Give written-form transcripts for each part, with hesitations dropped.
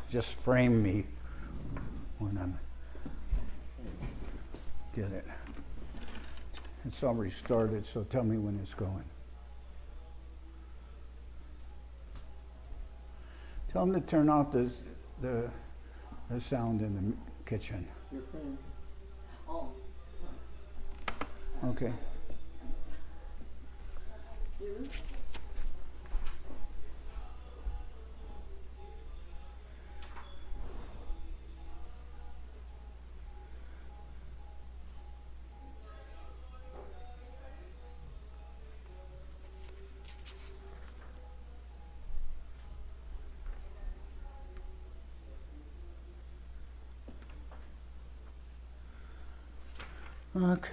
just frame me when I'm get it. It's already started, so tell me when it's going. Tell them to turn off the sound in the kitchen. Your friend. Oh. Okay. Okay.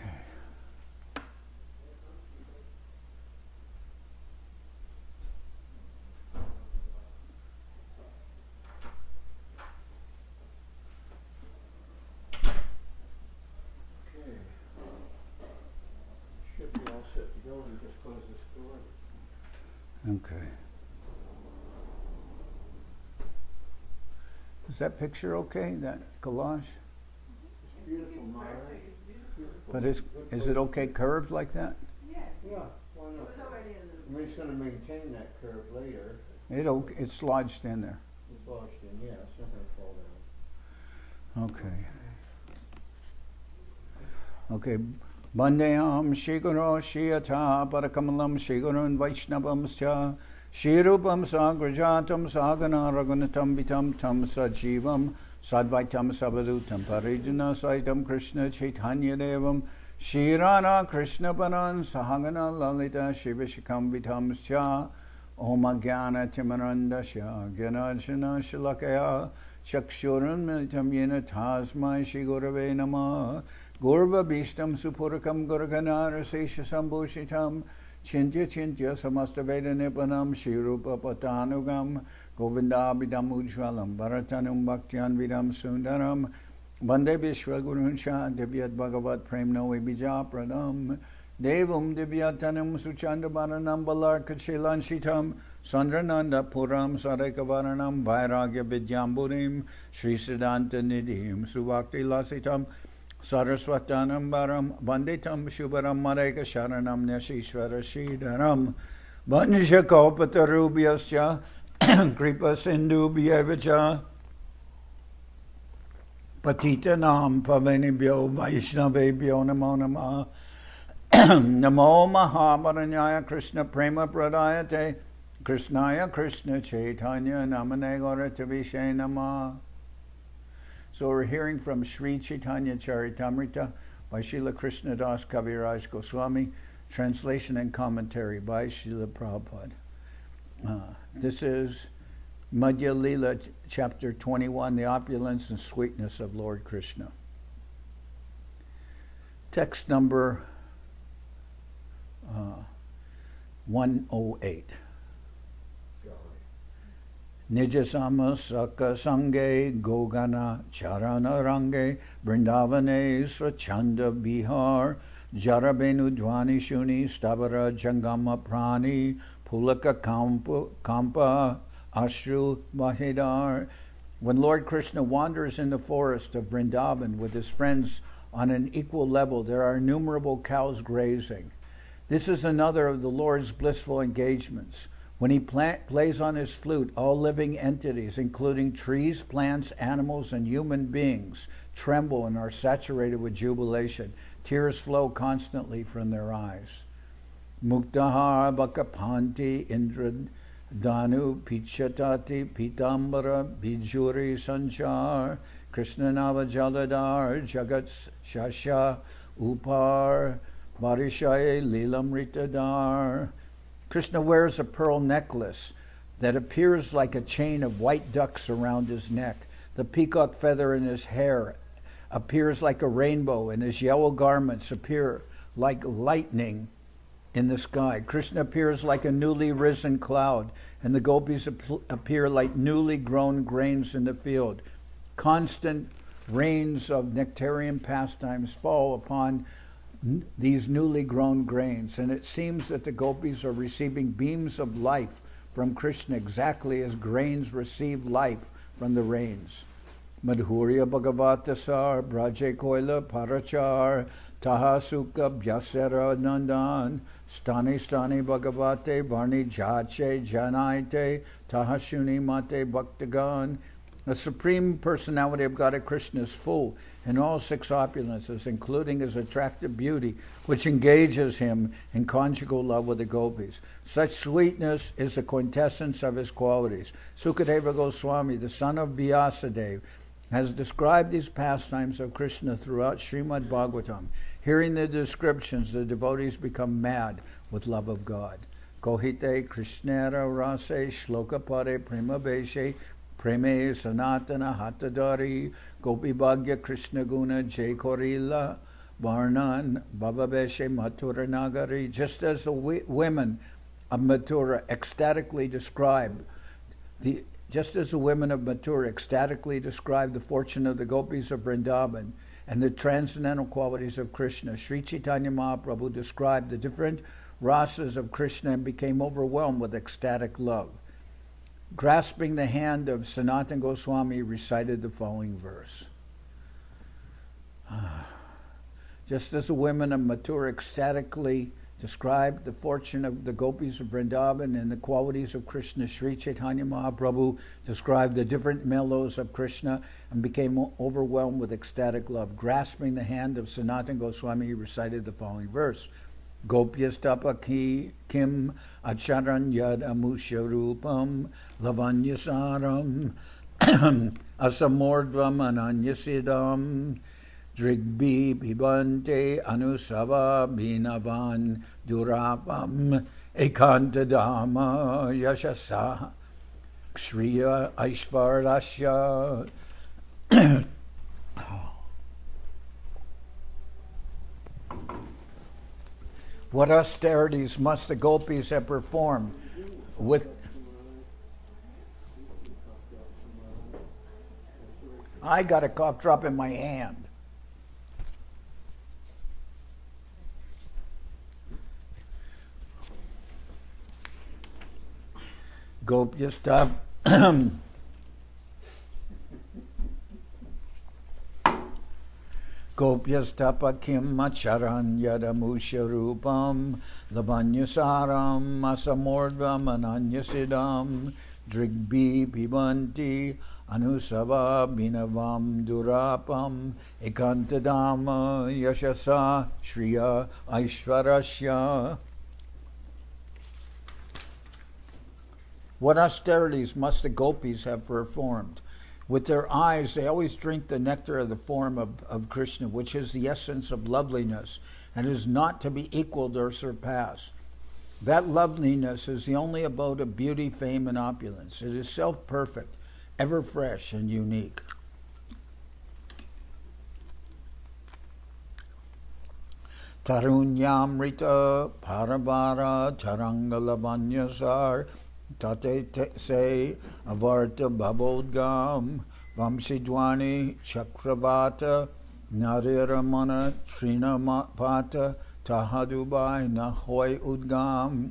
Should be all set to go and just close this door. Okay. Is that picture okay? That collage? It's beautiful, Maharaj. But is it okay curved like that? Yeah, why not? I mean, it's going to maintain that curve later. It's lodged in there. It's lodged in, yeah, it's not going to fall down. Okay. Okay. Bandeyam Shiguro Shiyata Parakamalam Shigurun Vaishnavamscha Shirupam Sagrajatam Sagana Raghunatam Vitam Tam Sajivam Sadvaitam Sabadutam Parijana Saitam Krishna Chaitanya Devam Shirana Krishna Paran Sahagana Lalita Shivashikam Vitamscha Om Jnana Timarandasya Gyanajana Shalakaya Chakshuran Militam Yena Tasmai Shigurave Namah Gurva Bishtam Supurakam Gurganara Sesha Sambhushitam Chintya Chintya Samasta Veda Nipanam Shirupa Patanugam Govindabhidam Ujvalam Bharatanum Bhaktyan Vidam Sundaram Bande Vishwa Gurunsha Divyat Bhagavat Premno Bija Pradam Devam Divyatanam Suchanda Bharanam Balarka Chilanshitam Sandrananda Puram Sadekavaranam Vairagya Vidyamburim Sri Siddhanta Nidhim Suvakti Lasitam Saraswatanam Baram Banditam Shubharam Mareka Sharanam Nashishvara Shidaram Banjha Kalpatarubhyascha Kripa Sindhu Bhyevacha Patitanam Pavanibhyo Vaishnavebhyo Namo Namah Namo Mahavaranyaya Krishna Prema Pradayate Krishnaya Krishna Chaitanya Namane Gauratavishe Namah. So we're hearing from Sri Chaitanya Charitamrita by Srila Krishna Das Kaviraj Goswami, translation and commentary by Srila Prabhupada. This is Madhya-lila, chapter 21, the opulence and sweetness of Lord Krishna. Text number 108. Nijasama Saka Sange Gogana Charana Range Brindavane Swachanda Bihar Jarabenu Dwani Shuni Stabara Jangama Prani Pulaka Kampa Ashru Mahedar. When Lord Krishna wanders in the forest of Vrindavan with his friends on an equal level, there are innumerable cows grazing. This is another of the Lord's blissful engagements. When he plays on his flute, all living entities, including trees, plants, animals, and human beings, tremble and are saturated with jubilation. Tears flow constantly from their eyes. Muktahar Bakapanti Indra Danu Pichatati Pitambara Bijuri Sanchar Krishna Nava Jaladar Jagat Shasha Upar Barishaye Lilamritadar. Krishna wears a pearl necklace that appears like a chain of white ducks around his neck. The peacock feather in his hair appears like a rainbow, and his yellow garments appear like lightning in the sky. Krishna appears like a newly risen cloud, and the gopis appear like newly grown grains in the field. Constant rains of nectarian pastimes fall upon these newly grown grains, and it seems that the gopis are receiving beams of life from Krishna exactly as grains receive life from the rains. Madhurya Bhagavatasar, Braje Koila Parachar, Taha Sukha Bhyasera Nandan, Stani Stani Bhagavate, Varni Jache Janaite, Taha Shuni Mate Bhaktagan. The Supreme Personality of God Krishna is full in all six opulences, including his attractive beauty, which engages him in conjugal love with the gopis. Such sweetness is the quintessence of his qualities. Sukadeva Goswami, the son of Vyasadeva, has described these pastimes of Krishna throughout Srimad Bhagavatam. Hearing the descriptions, the devotees become mad with love of God. Kohite Krishnara Rase Shlokapade Prema Beshe Preme Sanatana Hatadari Gopi Bhagya Krishna Guna Jai Korila Varnan Bhavabeshe Mathura Nagari. Just as the women of Mathura ecstatically describe the fortune of the gopis of Vrindavan and the transcendental qualities of Krishna, Sri Chaitanya Mahaprabhu described the different rasas of Krishna and became overwhelmed with ecstatic love. Grasping the hand of Sanatan Goswami, recited the following verse. Just as the women of Mathura ecstatically described the fortune of the gopis of Vrindavan and the qualities of Krishna, Sri Chaitanya Mahaprabhu described the different mellows of Krishna and became overwhelmed with ecstatic love. Grasping the hand of Sanatan Goswami, he recited the following verse. Gopyastapa kim acharan yad amusharupam lavanyasaram asamordvam ananyasidam drigbi pibante anusava bhinavan durapam ekantadama yashasa kshriya aishvarasya. What austerities must the gopis have performed with... I got a cough drop in my hand. Gopyastap Gopyastapa kim acharan yadamusharupam lavanyasaram asamordvam ananyasidam drigbi pibanti anusava binavam durapam ekantadama yashasa shriya aishvarasya. What austerities must the gopis have performed? With their eyes, they always drink the nectar of the form of Krishna, which is the essence of loveliness and is not to be equaled or surpassed. That loveliness is the only abode of beauty, fame, and opulence. It is self-perfect, ever fresh and unique. Tarunyamrita parabara charangalavanyasar tate se avarta babodgam vamsidwani chakravata nariramana trinamapata tahadubai nahoy udgam.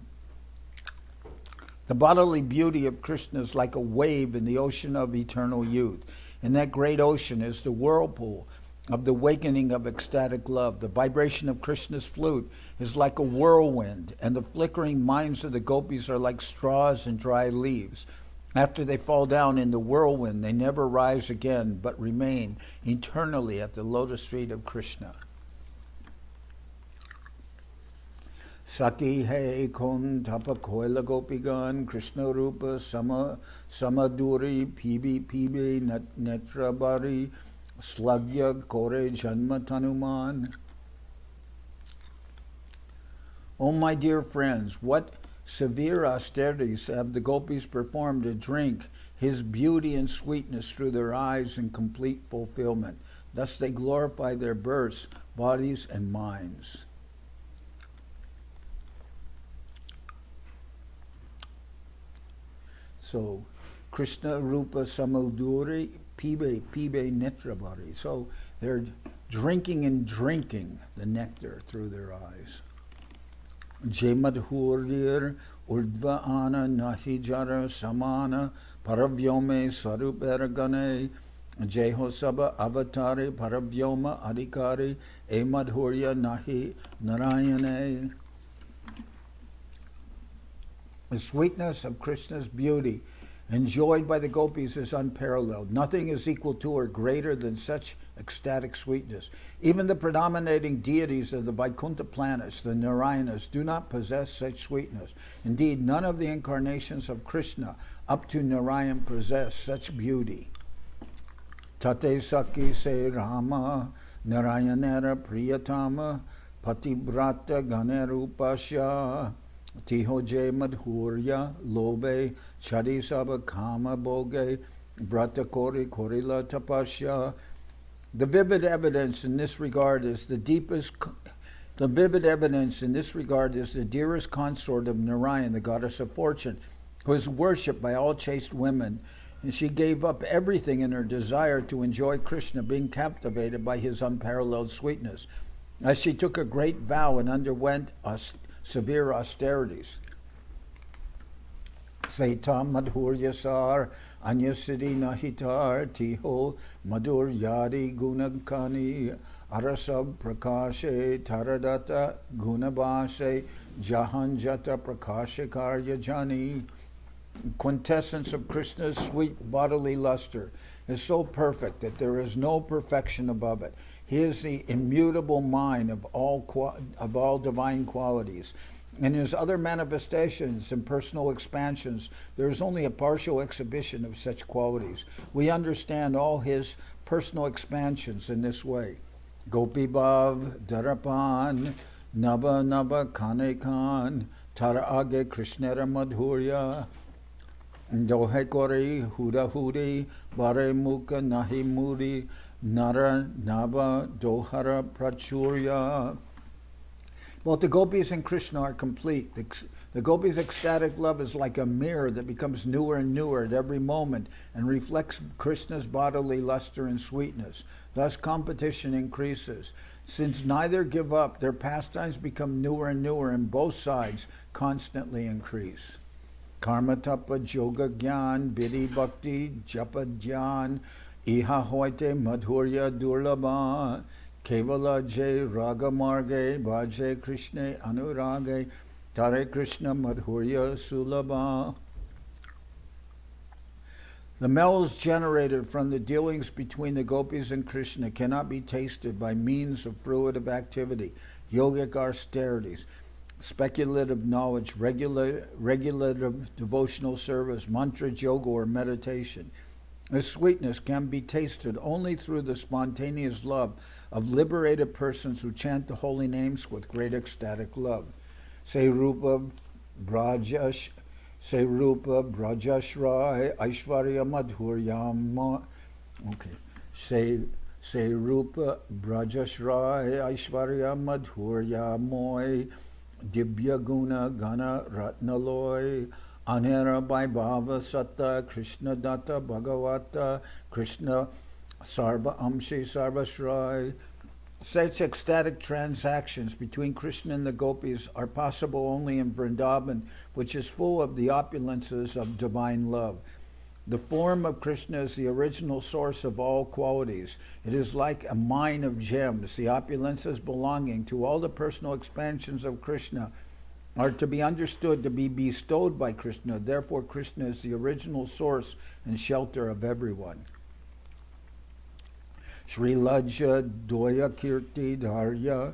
The bodily beauty of Krishna is like a wave in the ocean of eternal youth. In that great ocean is the whirlpool of the awakening of ecstatic love. The vibration of Krishna's flute is like a whirlwind, and the flickering minds of the gopis are like straws and dry leaves. After they fall down in the whirlwind, they never rise again, but remain eternally at the lotus feet of Krishna. Saki he kun tapa koila gopigan Krishna rupa samaduri pibi netrabari slagya kore janma tanuman. Oh, my dear friends, what severe austerities have the gopis performed to drink his beauty and sweetness through their eyes in complete fulfillment. Thus they glorify their births, bodies, and minds. So, Krishna Rupa Samuduri Pibe Netrabari. So they're drinking and drinking the nectar through their eyes. Jemadhurdir Urdva Ana Nahijara Samana Paravyome Swaruperagane Jeho Saba Avatari Paravyoma Adhikari E Madhurya Nahi Narayane. The sweetness of Krishna's beauty enjoyed by the gopis is unparalleled. Nothing is equal to or greater than such ecstatic sweetness. Even the predominating deities of the Vaikuntha planets, the Narayanas, do not possess such sweetness. Indeed, none of the incarnations of Krishna up to Narayan possess such beauty. Tate Saki Se Rama Narayanera Priyatama Patibrata Ganerupasya Tihoje Madhurya Lobe Chadisaba Kama Boge Vrata Kori Korila Tapasya. The vivid evidence in this regard is the deepest. The vivid evidence in this regard is the dearest consort of Narayan, the goddess of fortune, who is worshipped by all chaste women, and she gave up everything in her desire to enjoy Krishna, being captivated by his unparalleled sweetness, as she took a great vow and underwent severe austerities. Saitam Madhurya Sar Anyasidi Nahitar Tiho Madhur Yadi Gunakani Arasab Prakashe Taradata Gunabase Jahanjata Prakashikarya Jani. Quintessence of Krishna's sweet bodily luster is so perfect that there is no perfection above it. He is the immutable mind of all divine qualities. In his other manifestations and personal expansions, there is only a partial exhibition of such qualities. We understand all his personal expansions in this way. Gopi Bhav, Darapan, Naba Naba Kane Khan, Tara Age Krishnera Madhurya, Dohe Kori, Huda Hudi, Bare Mukha Nahi Muri, Nara Nava Dohara Prachurya. Both the gopis and Krishna are complete. The gopis' ecstatic love is like a mirror that becomes newer and newer at every moment and reflects Krishna's bodily luster and sweetness. Thus competition increases. Since neither give up, their pastimes become newer and newer, and both sides constantly increase. Karma Tapa Yoga Gyan Bidhi Bhakti Japa Dhyan Iha Hoite Madhurya Durlabha Kevala Jai Raga Marge Bhaje Krishna Anurage Tare Krishna Madhurya Sulabha. The mellows generated from the dealings between the gopis and Krishna cannot be tasted by means of fruitive activity, yogic austerities, speculative knowledge, regulative devotional service, mantra yoga, or meditation. This sweetness can be tasted only through the spontaneous love of liberated persons who chant the holy names with great ecstatic love. Say Rupa Brajashrai Aishwarya Madhuryam. Okay. Say Rupa Brajashrai Aishwarya Madhuryamoy Dibya Guna Gana Ratnaloy Anera Vaibhava Satta Krishna Datta Bhagavata Krishna Sarva Amshi Sarvashrai. Such ecstatic transactions between Krishna and the gopis are possible only in Vrindavan, which is full of the opulences of divine love. The form of Krishna is the original source of all qualities. It is like a mine of gems. The opulences belonging to all the personal expansions of Krishna are to be understood to be bestowed by Krishna. Therefore, Krishna is the original source and shelter of everyone. Sri Laja Doya Kirti Dharya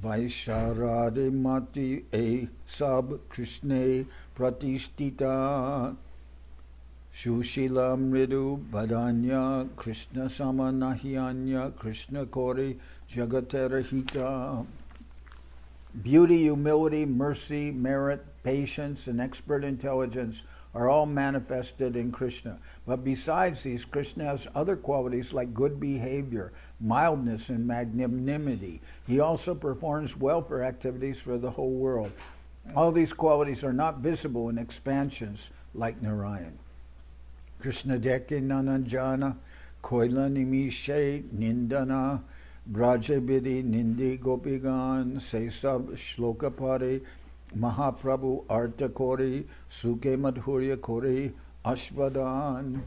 Vaisharade Mati E Sab Krishna Pratishtita Shushila Mridu Badanya Krishna Samanahyanya Krishna Kori Jagaterahita. Beauty, humility, mercy, merit, patience, and expert intelligence are all manifested in Krishna. But besides these, Krishna has other qualities like good behavior, mildness, and magnanimity. He also performs welfare activities for the whole world. All these qualities are not visible in expansions like Narayan. Krishna Deke Nananjana Koila Nimishe Nindana Brajabidi Nindi Gopigan Se Sab Shlokapari Mahaprabhu Arta Kori Suke Madhurya Kori Ashvadan.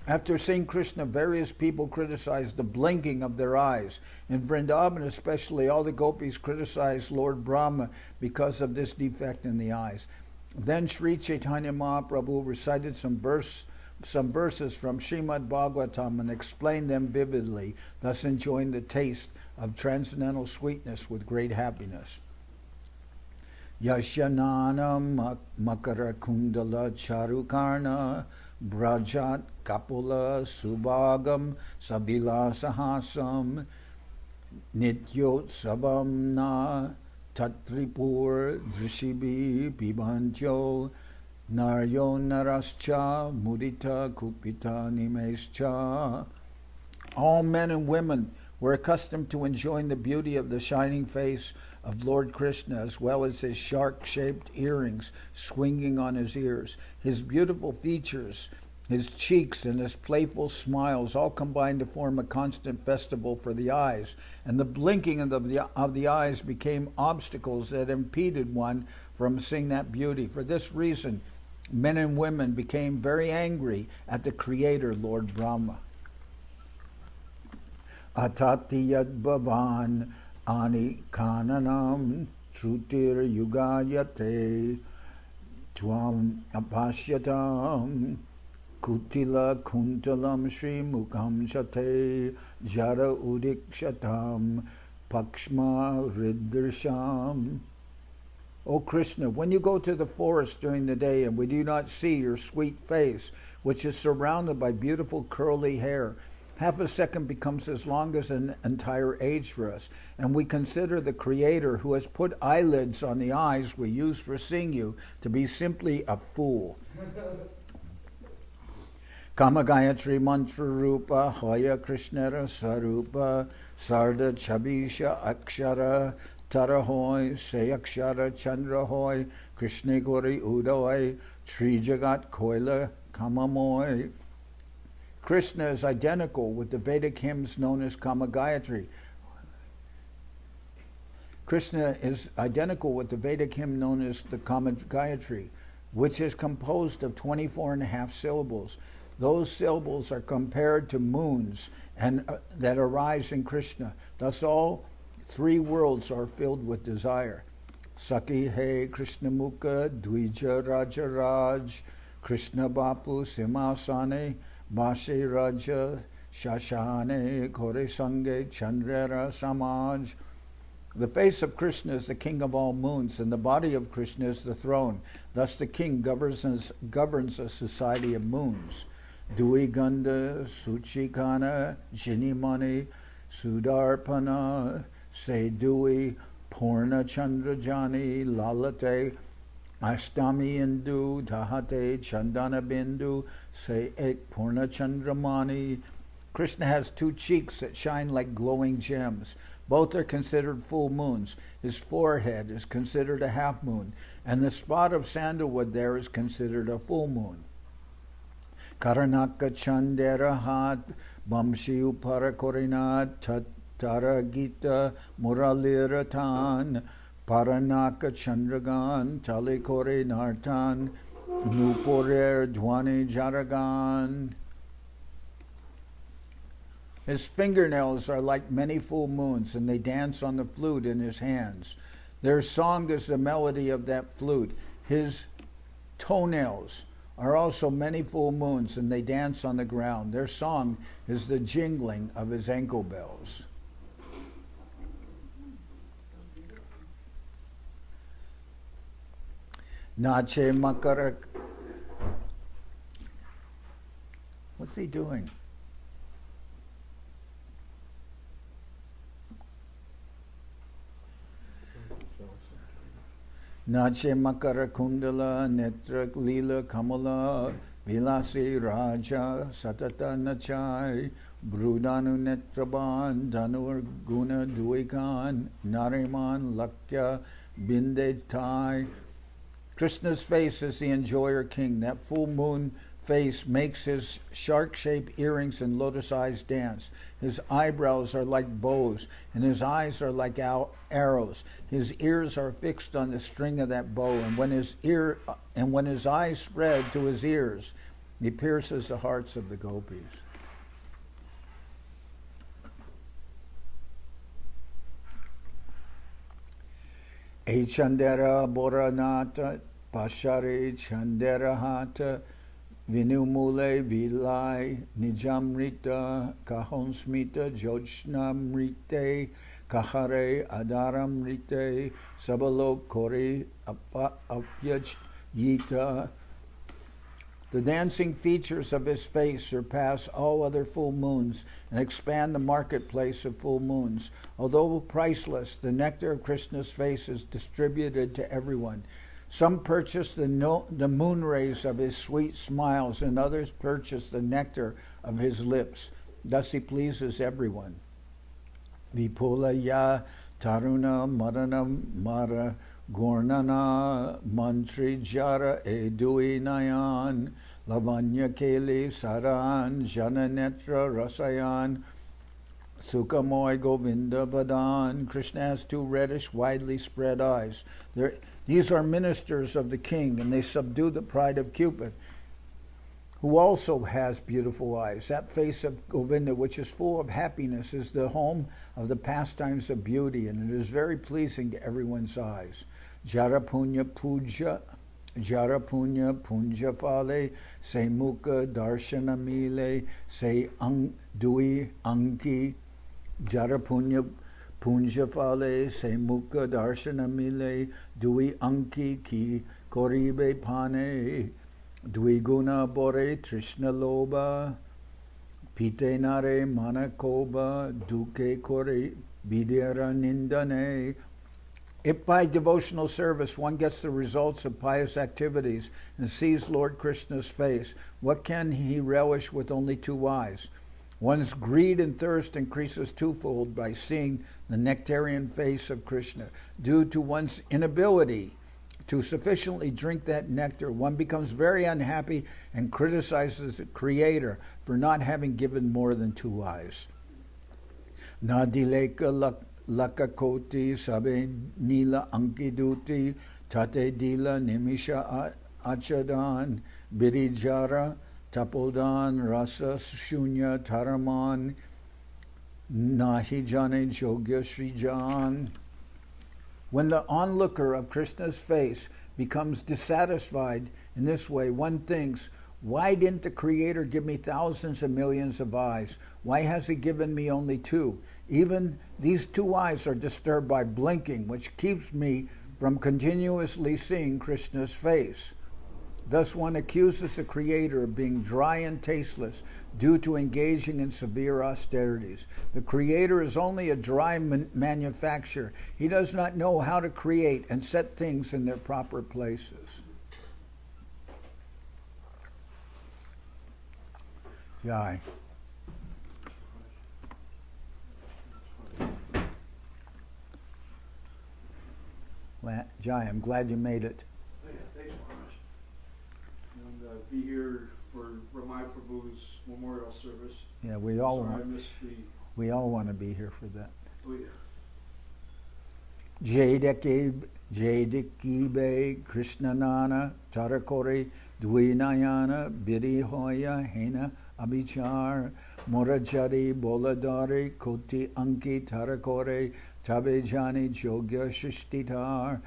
After seeing Krishna, various people criticized the blinking of their eyes. In Vrindavan especially, all the gopis criticized Lord Brahma because of this defect in the eyes. Then Sri Chaitanya Mahaprabhu recited some verses from Srimad Bhagavatam and explained them vividly, thus enjoying the taste of transcendental sweetness with great happiness. Yasyananam makara kundala charukarna brajat kapula subhagam sabilasahasam nityotsavam na tatripur drishibi pibantyo naryo narascha mudita kupita nimescha. All men and women were accustomed to enjoying the beauty of the shining face of Lord Krishna, as well as his shark-shaped earrings swinging on his ears. His beautiful features, his cheeks, and his playful smiles all combined to form a constant festival for the eyes, and the blinking of the eyes became obstacles that impeded one from seeing that beauty. For this reason, men and women became very angry at the Creator, Lord Brahma. Atati yad bhavan ani kananam trutir yugayate tvam apashyatam kutila kuntalam shri mukham shate jara udikshatam pakshma ridrisham. O Krishna, when you go to the forest during the day and we do not see your sweet face, which is surrounded by beautiful curly hair, half a second becomes as long as an entire age for us, and we consider the Creator who has put eyelids on the eyes we use for seeing you to be simply a fool. Kama Gayatri Mantra Rupa Hoya Krishnara Sarupa Sarda Chabisha Akshara Tarahoy Se Akshara Chandra Hoy Krishna Gori Udoy Tri Jagat Koila Kamamoy. Krishna is identical with the Vedic hymns known as Kama Gayatri. Krishna is identical with the Vedic hymn known as the Kama Gayatri, which is composed of 24 and a half syllables. Those syllables are compared to moons and that arise in Krishna. Thus all three worlds are filled with desire. Saki he Krishna Mukha Dvija Raja Raj Krishna Bapu Simasane Basi Raja Shashane Kore Sange Chandrera Samaj. The face of Krishna is the king of all moons, and the body of Krishna is the throne. Thus the king governs a society of moons. Dui Ganda, Suchikana, Jinimani, Sudarpana, Se Dui, Purna Chandrajani, Lalate, Ashtami Indu, Tahate, Chandana Bindu, Se Ek Purna Chandramani. Krishna has two cheeks that shine like glowing gems. Both are considered full moons. His forehead is considered a half moon, and the spot of sandalwood there is considered a full moon. Karanaka Chandera Hat, Bamshi Upara Korinat, Tattara Gita Muraliratan, Paranaka Chandragan, Talikore Nartan, Nuporer Dwani Jaragan. His fingernails are like many full moons, and they dance on the flute in his hands. Their song is the melody of that flute. His toenails are also many full moons, and they dance on the ground. Their song is the jingling of his ankle bells. Nache Makara. What's he doing? Nache Makara Kundala Netra Lila Kamala Vilasi Raja Satata Nachai Brudanu Netraban Dhanur Guna Duikan Nariman Lakya Binde Tai. Krishna's face is the enjoyer king. That full moon face makes his shark-shaped earrings and lotus eyes dance. His eyebrows are like bows, and his eyes are like arrows. His ears are fixed on the string of that bow, and when his eyes spread to his ears, he pierces the hearts of the gopis. E Chandera Boranata Pashare Chandera Hata Vinumule Vilai Nijamrita Kahonsmita Jojnamrite Kahare Adaramrite Sabalo Kori Apyajita. The dancing features of his face surpass all other full moons and expand the marketplace of full moons. Although priceless, the nectar of Krishna's face is distributed to everyone. Some purchase the moon rays of his sweet smiles, and others purchase the nectar of his lips. Thus he pleases everyone. Vipulaya Taruna Maranam Mara Gornana Mantri Jara Edui Nayan Lavanya Keli Saran Jananetra Rasayan Sukhamoy Govinda Vadan. Krishna has two reddish, widely spread eyes. These are ministers of the king, and they subdue the pride of Cupid, who also has beautiful eyes. That face of Govinda, which is full of happiness, is the home of the pastimes of beauty, and it is very pleasing to everyone's eyes. Jarapunya Puja Fale, Se Mukha Darshana Mile, Se Dui Anki. Jarapunya Punja Fale, Se Mukha Darshana Mile, Dui Anki Ki Koribe Pane. Dwiguna Bore Trishna Loba, Pite Nare Manakoba, Duke Kore Bidera Nindane. If by devotional service one gets the results of pious activities and sees Lord Krishna's face, what can he relish with only two eyes? One's greed and thirst increases twofold by seeing the nectarian face of Krishna. Due to one's inability to sufficiently drink that nectar, one becomes very unhappy and criticizes the Creator for not having given more than two eyes. Nadileka lakakoti sabe nila ankiduti tate dila nimisha achadan birijara tapoldan rasa shunya taraman nahi jane jogya srijan. When the onlooker of Krishna's face becomes dissatisfied in this way, one thinks, why didn't the Creator give me thousands and millions of eyes? Why has he given me only two? Even these two eyes are disturbed by blinking, which keeps me from continuously seeing Krishna's face. Thus one accuses the Creator of being dry and tasteless due to engaging in severe austerities. The Creator is only a dry manufacturer. He does not know how to create and set things in their proper places. Jai. Jai, I'm glad you made it. Oh, yeah, thanks, Maharaj. And be here for Ramai Prabhu's memorial service. Yeah, we all Sorry, want. I missed the. We all want to be here for that. Oh yeah. Jaidikibe Krishnanana Tarakore Dvinayana Birihoya Hena Abichar Morajari Boladare Koti Anki Tarakore Tabejani Jogya Shishtitar.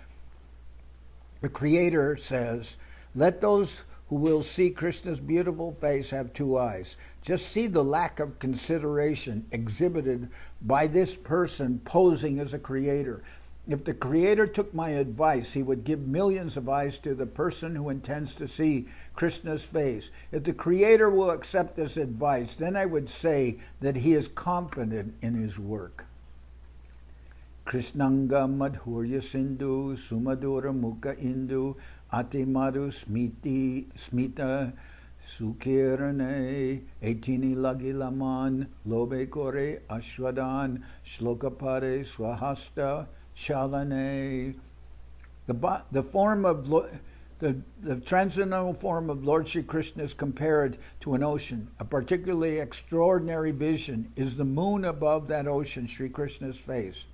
The Creator says, let those who will see Krishna's beautiful face have two eyes. Just see the lack of consideration exhibited by this person posing as a creator. If the Creator took my advice, he would give millions of eyes to the person who intends to see Krishna's face. If the Creator will accept this advice, then I would say that he is confident in his work. Krishnanga Madhurya Sindhu Sumadura Mukha Indu Atimaru Smita Sukirane Etini Lagilaman Lobe Kore Ashwadan Shlokapare Swahasta Chalane. The form of The transcendental form of Lord Sri Krishna is compared to an ocean. A particularly extraordinary vision is the moon above that ocean, Sri Krishna's face.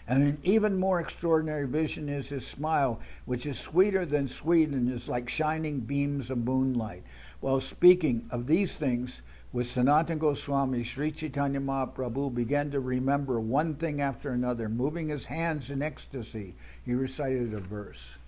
And an even more extraordinary vision is his smile, which is sweeter than sweet and is like shining beams of moonlight. While speaking of these things with Sanatan Goswami, Sri Chaitanya Mahaprabhu began to remember one thing after another. Moving his hands in ecstasy, he recited a verse.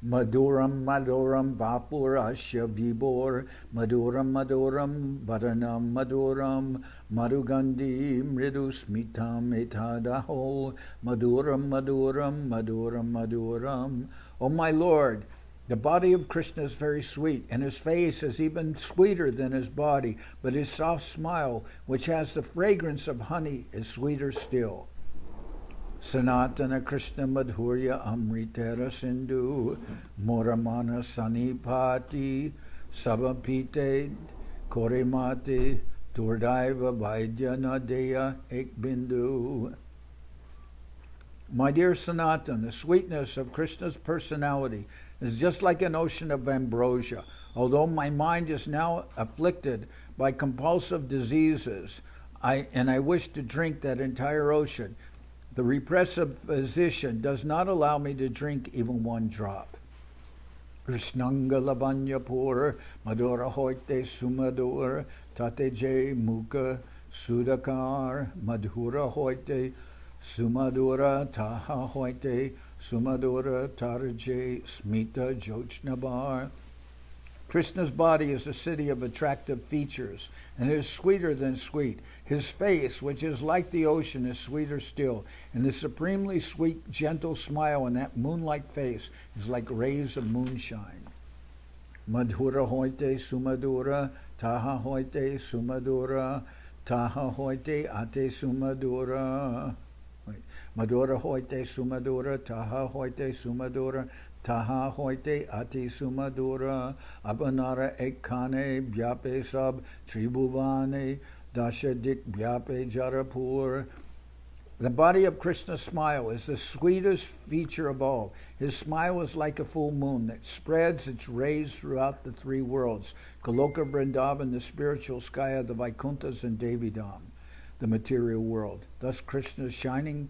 Maduram Maduram Vapurasya Vibor Maduram Maduram Varanam Maduram Madugandhi Mridu Smitam Etadaho Maduram Maduram Maduram Maduram. O my Lord, the body of Krishna is very sweet, and his face is even sweeter than his body, but his soft smile, which has the fragrance of honey, is sweeter still. Sanatana Krishna Madhurya Amritera Sindhu Moramana Sanipati Sabapite Korimati Turdaiva Vaidya Nadeya Ekbindu. My dear Sanatan, the sweetness of Krishna's personality is just like an ocean of ambrosia. Although my mind is now afflicted by compulsive diseases, I wish to drink that entire ocean. The repressive physician does not allow me to drink even one drop. Krishnanga Lavanyapur Madhura Hoite Sumadur Tateje Mukha Sudakar Madhura Hoite Sumadura Taha Hoite Sumadura Taraje Smita Jojnabar. Krishna's body is a city of attractive features, and it is sweeter than sweet. His face, which is like the ocean, is sweeter still, and the supremely sweet, gentle smile in that moonlight face is like rays of moonshine. Madhura hoite sumadura, taha hoite sumadura, taha hoite ate sumadura. Madhura hoite sumadura, taha hoite sumadura, taha hoite ati sumadura, abanara ekane byape sab tribhuvane dashadik byape jarapur. The body of Krishna's smile is the sweetest feature of all. His smile is like a full moon that spreads its rays throughout the three worlds, Goloka, Vrindavan, the spiritual sky of the Vaikunthas, and Devidam, the material world. Thus Krishna's shining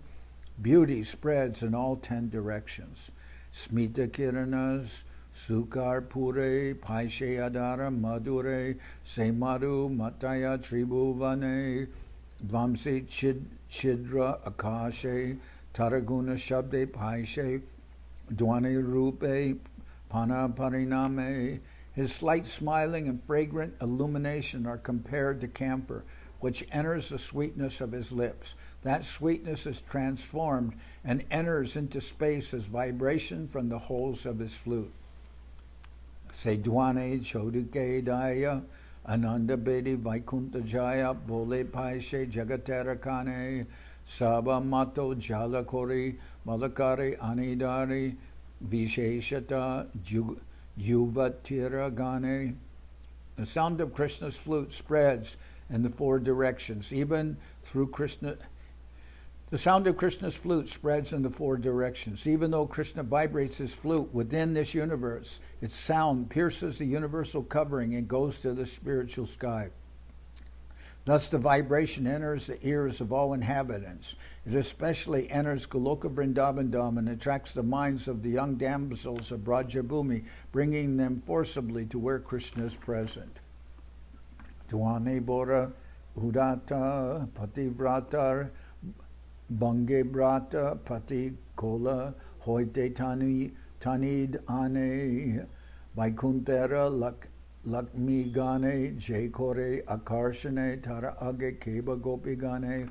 beauty spreads in all 10 directions. Smita Kiranas, Sukar Pure, Paishe Adara, Madure, Semadu, Mataya Tribhuvane, Vamsi Chidra Akashe, Taraguna Shabde Paishe, Dwani Rupe, Pana Pariname. His slight smiling and fragrant illumination are compared to camphor, which enters the sweetness of his lips. That sweetness is transformed and enters into space as vibration from the holes of his flute. Sedwane Chodike Daya, Ananda Bedi Vaikuntha Jaya, Bole Paishe Jagaterakane, Saba Mato Jalakori, Malakari Anidari, Visheshata Yuvatiragane. The sound of Krishna's flute spreads in the 4 directions, even through Krishna. The sound of Krishna's flute spreads in the 4 directions. Even though Krishna vibrates his flute within this universe, its sound pierces the universal covering and goes to the spiritual sky. Thus the vibration enters the ears of all inhabitants. It especially enters Goloka Vrindavan Dham and attracts the minds of the young damsels of Brajabhumi, bringing them forcibly to where Krishna is present. Dwane Bora Udata Pativrata Bange Brata Pati Kola Hoite Tanid Ane Vaikuntera Lakmi Gane Jekore Akarshane Tara Age Keba Gopi Gane.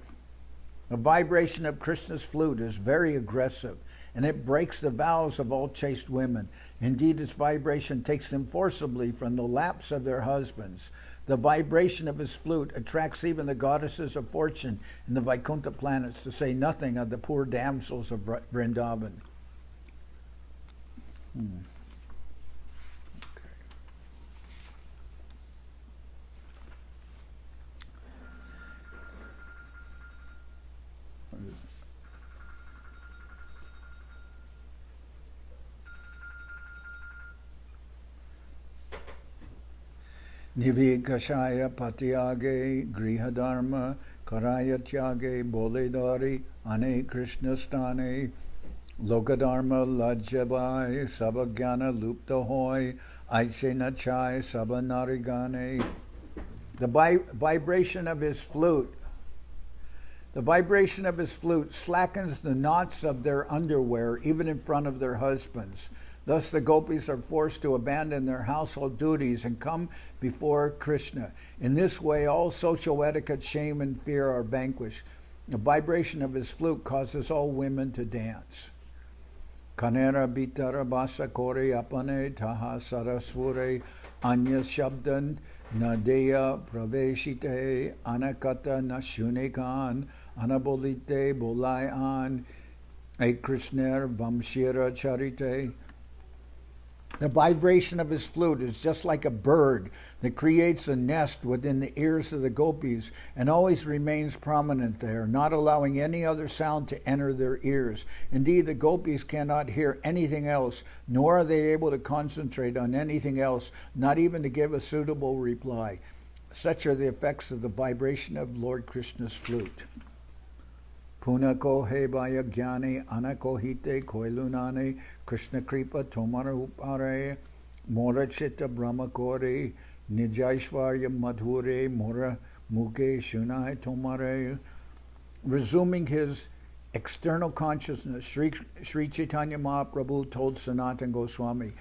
The vibration of Krishna's flute is very aggressive, and it breaks the vows of all chaste women. Indeed, its vibration takes them forcibly from the laps of their husbands. The vibration of his flute attracts even the goddesses of fortune in the Vaikuntha planets, to say nothing of the poor damsels of Vrindavan. Nivikashaya patyage grihadharma karaya tyage boledari ane Krishna stane lokadharma lajjavai sabagyana lupta hoy aiche nachai sabanarigane. The vibration of his flute. The vibration of his flute slackens the knots of their underwear, even in front of their husbands. Thus the gopis are forced to abandon their household duties and come before Krishna. In this way, all social etiquette, shame, and fear are vanquished. The vibration of his flute causes all women to dance. Kanera bitara basa kore apane taha sarasvure anya shabdan nadeya praveshite anakata nashunikan anabolite bolayan a Krishner vamshira charite. The vibration of his flute is just like a bird that creates a nest within the ears of the gopis and always remains prominent there, not allowing any other sound to enter their ears. Indeed, the gopis cannot hear anything else, nor are they able to concentrate on anything else, not even to give a suitable reply. Such are the effects of the vibration of Lord Krishna's flute. Punako hebaya gyani anakohite koilunane Krishna kripa tomara upare mora chitta brahmakore nijaishvarya madhure mora muke shunai tomare. Resuming his external consciousness, Sri Chaitanya Mahaprabhu told Sanatan Goswami,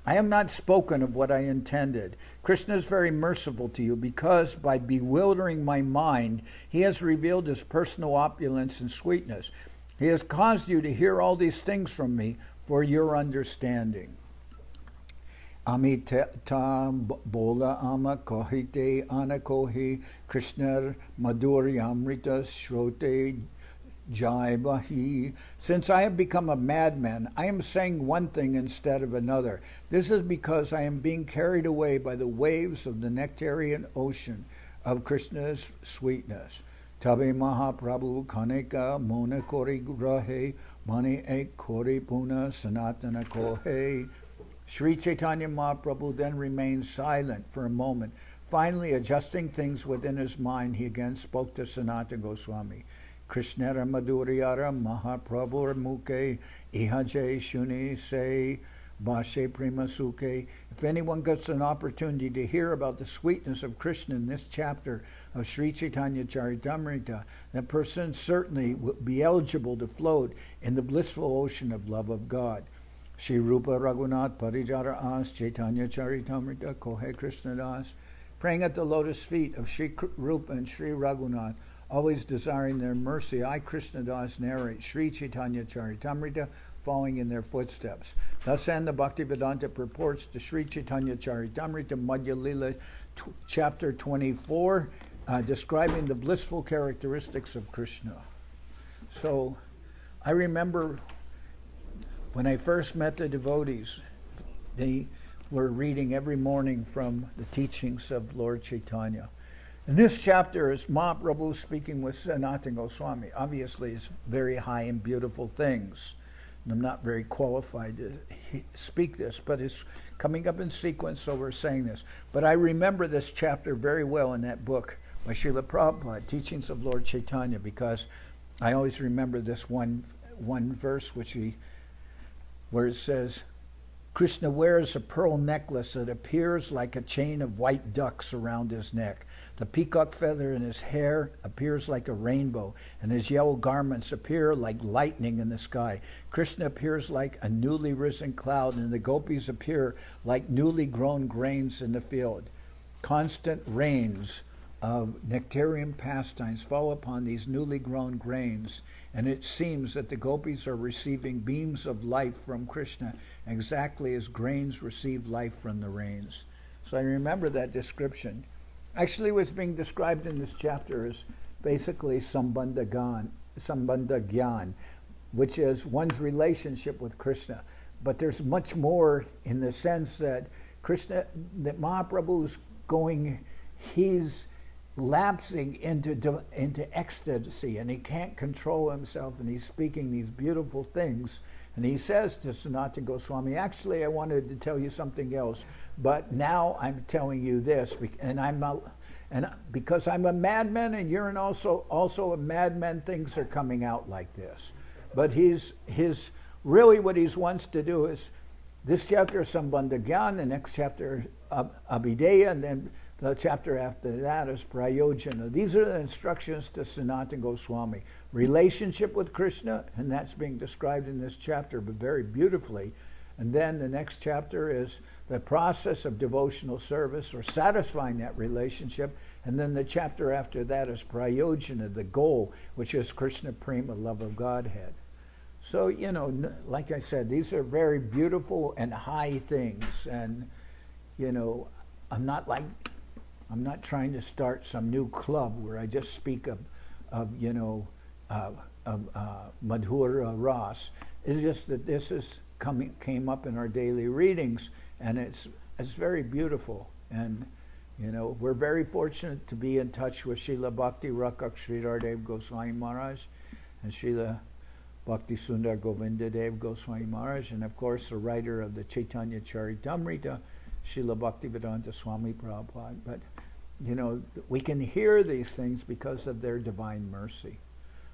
I have not spoken of what I intended. Krishna is very merciful to you because by bewildering my mind, he has revealed his personal opulence and sweetness. He has caused you to hear all these things from me for your understanding. Amita bola ama kohite anakohi Krishna madhuri amrita shrote Jai Bahi. Since I have become a madman, I am saying one thing instead of another. This is because I am being carried away by the waves of the nectarian ocean of Krishna's sweetness. Tabe Mahaprabhu Kaneka Mona Kori Grahe Mani Ek Kori Puna Sanatana Kohe. Sri Chaitanya Mahaprabhu then remained silent for a moment. Finally, adjusting things within his mind, he again spoke to Sanatan Goswami. Krishnara Madhuriyara Mahaprabhur Muke Ihaje Shuni Se Bashe Prima Suke. If anyone gets an opportunity to hear about the sweetness of Krishna in this chapter of Sri Chaitanya Charitamrita, that person certainly will be eligible to float in the blissful ocean of love of God. Shri Rupa Raghunath Parijara As Chaitanya Charitamrita Kohe Krishna Das. Praying at the lotus feet of Shri Rupa and Shri Raghunath, always desiring their mercy, I, Krishna Das, narrate Sri Chaitanya Charitamrita, following in their footsteps. Thus end the Bhaktivedanta purports to Sri Chaitanya Charitamrita, Madhya-lila, chapter 24, describing the blissful characteristics of Krishna. So, I remember when I first met the devotees, they were reading every morning from the teachings of Lord Chaitanya. In this chapter is Mahaprabhu speaking with Sanatan Goswami. Obviously, it's very high and beautiful things. And I'm not very qualified to speak this, but it's coming up in sequence, so we're saying this. But I remember this chapter very well in that book by Srila Prabhupada, Teachings of Lord Chaitanya, because I always remember this one verse where it says, Krishna wears a pearl necklace that appears like a chain of white ducks around his neck. The peacock feather in his hair appears like a rainbow, and his yellow garments appear like lightning in the sky. Krishna appears like a newly risen cloud, and the gopis appear like newly grown grains in the field. Constant rains of nectarian pastimes fall upon these newly grown grains, and it seems that the gopis are receiving beams of life from Krishna, exactly as grains receive life from the rains. So I remember that description. Actually, what's being described in this chapter is basically sambandha gyan, which is one's relationship with Krishna. But there's much more in the sense that Mahaprabhu is going, he's lapsing into ecstasy, and he can't control himself, and he's speaking these beautiful things. And he says to Sanatan Goswami, actually, I wanted to tell you something else, but now I'm telling you this, and because I'm a madman, and you're also a madman, things are coming out like this. But really what he wants to do is, this chapter is Sambandha Gyan, the next chapter Abhideya, and then the chapter after that is Prayojana. These are the instructions to Sanatan Goswami. Relationship with Krishna, and that's being described in this chapter, but very beautifully. And then the next chapter is the process of devotional service, or satisfying that relationship. And then the chapter after that is Prayojana, the goal, which is Krishna Prema, love of Godhead. So, like I said, these are very beautiful and high things. And, I'm not trying to start some new club where I just speak of Madhura Ras. It's just that this came up in our daily readings, and it's very beautiful. And we're very fortunate to be in touch with Srila Bhakti Rakak Sridhar Dev Goswami Maharaj and Srila Bhakti Sundar Govinda Dev Goswami Maharaj, and of course the writer of the Chaitanya Charitamrita, Srila Bhaktivedanta Swami Prabhupada. But we can hear these things because of their divine mercy.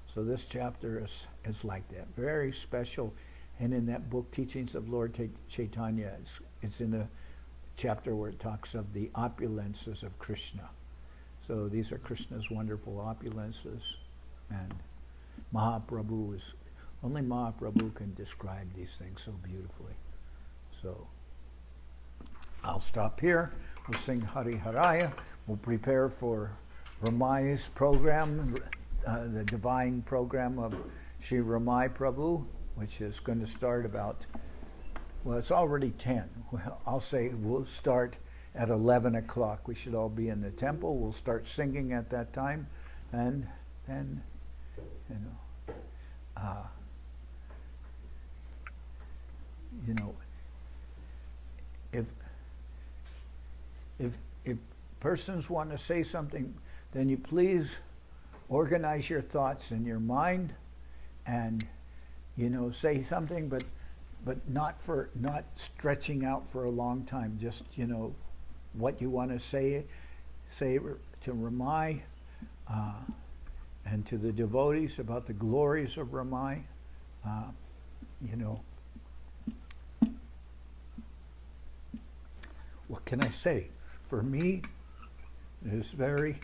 So this chapter is like that, very special. And in that book, Teachings of Lord Chaitanya, it's in the chapter where it talks of the opulences of Krishna. So these are Krishna's wonderful opulences, and only Mahaprabhu can describe these things so beautifully. So I'll stop here. We'll sing Hari Haraya. We'll prepare for Ramai's program, the divine program of Sri Ramai Prabhu, which is going to start it's already 10. I'll say we'll start at 11 o'clock. We should all be in the temple. We'll start singing at that time. And then, if persons want to say something, then you please organize your thoughts in your mind and say something, but not stretching out for a long time. Just what you want to say to Ramai and to the devotees about the glories of Ramai. What can I say? For me, it is very,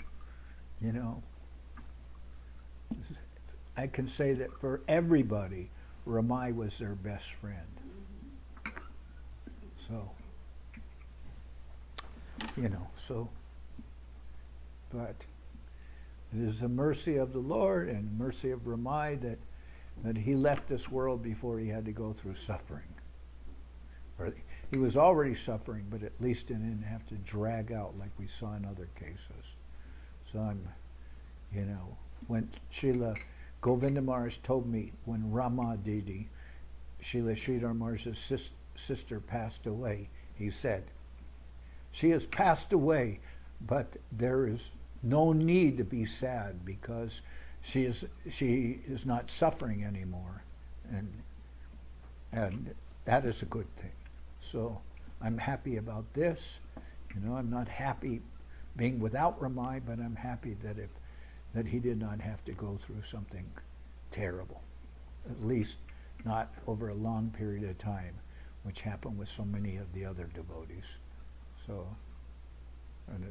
I can say that for everybody, Ramai was their best friend. So, but it is the mercy of the Lord and mercy of Ramai that he left this world before he had to go through suffering. Or he was already suffering, but at least he didn't have to drag out like we saw in other cases. So when Srila Govinda Maharaj told me when Rama Didi, Srila Sridhar Maharaj's sister, passed away, he said, she has passed away, but there is no need to be sad because she is not suffering anymore, and that is a good thing. So I'm happy about this. I'm not happy being without Ramai, but I'm happy that he did not have to go through something terrible, at least not over a long period of time, which happened with so many of the other devotees. So, and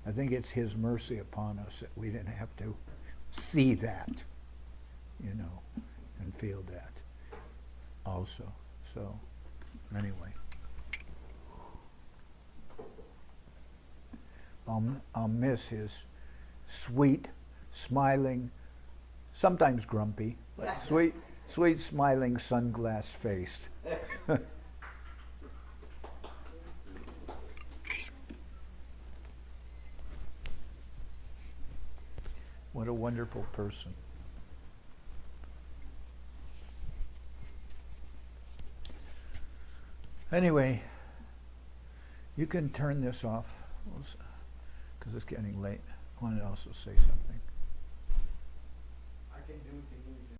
I think it's his mercy upon us that we didn't have to see that, and feel that also. So, anyway, I'll miss his sweet, smiling, sometimes grumpy, but sweet, smiling, sunglass face. What a wonderful person. Anyway, you can turn this off because it's getting late. wanted to also say something.